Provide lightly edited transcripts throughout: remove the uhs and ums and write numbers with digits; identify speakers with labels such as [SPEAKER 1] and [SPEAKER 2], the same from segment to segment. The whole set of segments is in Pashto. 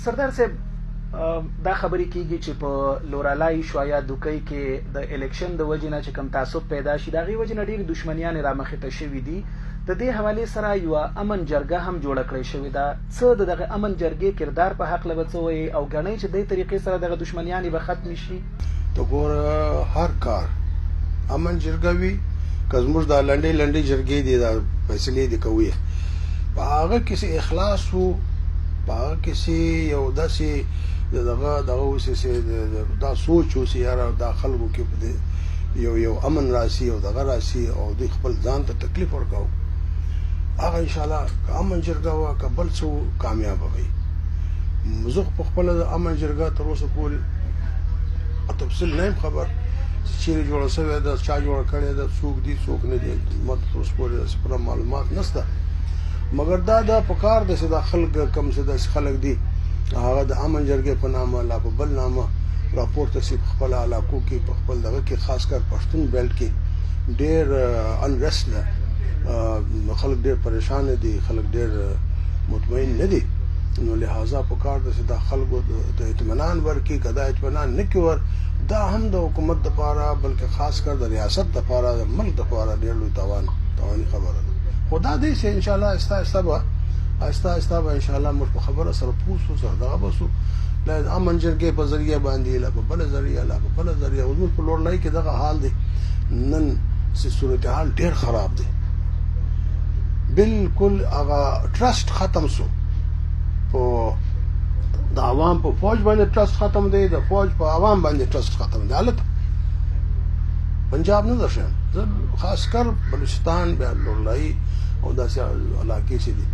[SPEAKER 1] سردار صاحب دا خبرې کیږي چې په لورالای شویا دوکۍ کې د الیکشن د وجې نه چې کوم تعصب پیدا شي د هغې وجې نه ډېرې دښمنیانې رامخې ته شوي دي. د دې حوالې سره یوه امن جرګه هم جوړه کړې شوې ده. څه د دغه امن جرګې کردار په هکله به څه وایي او ګڼئ چې دې طریقې سره دغه دښمنیانې به ختمې شي؟
[SPEAKER 2] ته ګوره هر کار امن جرګه وي که زموږ دا لنډې لنډې جرګې دي دا فیصلې دي کوي په هغه کښې اخلاص وو په هغه کښې یو داسې دغه اوسې دا سوچ اوسې یاره دا خلکو کې یو امن راسي او دغه راسي او دوی خپل ځان ته تکلیف ورکوو هغه انشاءالله که امن جرګه وه که بل څه کامیابه وي. زه په خپله د امن جرګه تر اوسه پورې تفصیل نه یم خبر چیرې جوړه شوې ده چا جوړه کړې ده څوک دي څوک نه دي ما تر اوسه پورې داسې پوره معلومات نشته مګر دا پکار ده چې دا خلک کم څه داسې خلک دي هغه د امن جرګې په نامه لا په بل نامه راپورته شي په خپل علاقو کې په خپل دغه کې خاص کر پښتون بیلټ کې ډېر انرست ده خلک ډېر پریشان دي خلک ډېر مطمئن نه دي نو لہذا پکار ده چې دا خلکو د اطمینان ورکړي که دا اطمینان نه کړي ور دا هم د حکومت دپاره بلکې خاص کر د ریاست دپاره د ملک دپاره ډېر لوی تاواني خبره ده خو دا دی چې انشاءالله آهسته آهسته به انشاءالله موږ په خبره سره پوه سو سره دغه به سو لا امن جرګې په ذریعه باندې لا په بله ذریعه اوس موږ په لوړلای کې دغه حال دی نن چې صورتحال ډېر خراب دی بالکل هغه ټرسټ ختم سو د عوام په فوج باندې ټرسټ ختم دی د فوج په عوام باندې ټرسټ ختم دی هلته پنجاب نه ده شیان زه خاص کر بلوچستان بیا لوړلایي او داسې علاقې چې دي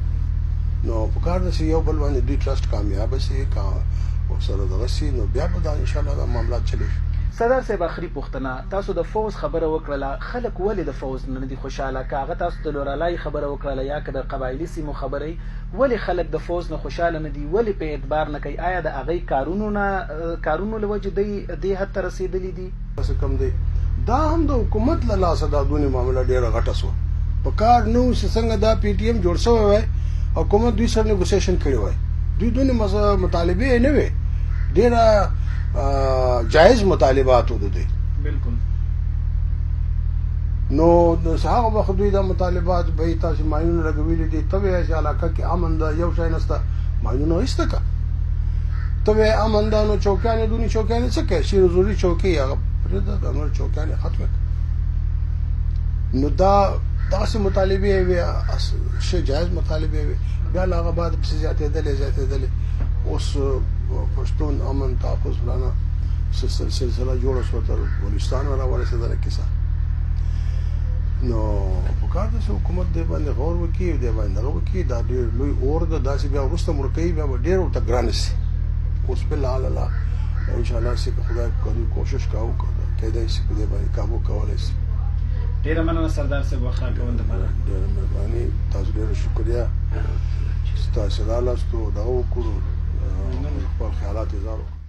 [SPEAKER 2] نو پکار ده چې یو بل باندې دوی ټرسټ کامیابه شي ورسره دغه شي نو بیا به دا انشاءالله دا معاملات چلی شي.
[SPEAKER 1] سردار صاحب آخري پوښتنه تاسو د فوز خبره وکړله خلک ولې د فوز نه دي خوشحاله که هغه تاسو د لورالای خبره وکړله یا که د قبایلي سیمو خبرې ولې خلک د فوز نه خوشحاله نه دي ولې په اعتبار نه کوي آیا د هغې کارونو له وجې دوی دې حد ته رسېدلي دي؟
[SPEAKER 2] څه کم دی دا هم د حکومت له لاسه دا دونې معامله ډېره غټه سوه په کار نه و چې څنګه دا پی ټي ایم جوړ شوی وی حکومت دوی سره نیګوسیشن کړی وای دوی دونې مطالبې نه وې ډېره جایز مطالبات وو د دوی
[SPEAKER 1] بالکل
[SPEAKER 2] نو هغه وخت دوی دا مطالبات به یې تاسې ماینونه لګولي دي ته وایې چې علاقه کې امن ده یو شی نشته ماینونه ایسته که ته وایې امن ده نو چوکیانې دونې چوکیانې څه کوي شیر زوري چوکۍ هغه پرېږده د نور چوکیانې ختمه کړه نو دا دغسې مطالبې وې ښه جایز مطالبې وې بیا له هغه بعد پسې زیاتېدلې اوس پښتون امن تحفظ فلانه سلسله جوړه شوه تر بلوچستان راورسېدله کیسه نو پکار ده چې حکومت دې باندې غور وکړي دې باندې دغه وکړي دا ډېر لوی اور ده داسې بیا وروسته مړ کوي بیا به ډېر ورته ګرانه شي اوس بالله الله انشاءالله چې که خدای کوي کوشش کوو کېدای شي په دې باندې کابو کولی شي.
[SPEAKER 1] ډېره مننه سردار صاحب وخت راکول دپاره
[SPEAKER 2] ډېره مهرباني تاسو ډېره شکریه چې تاسو رالاستو دغه وکړو خپل خیالات اظهار وکړو.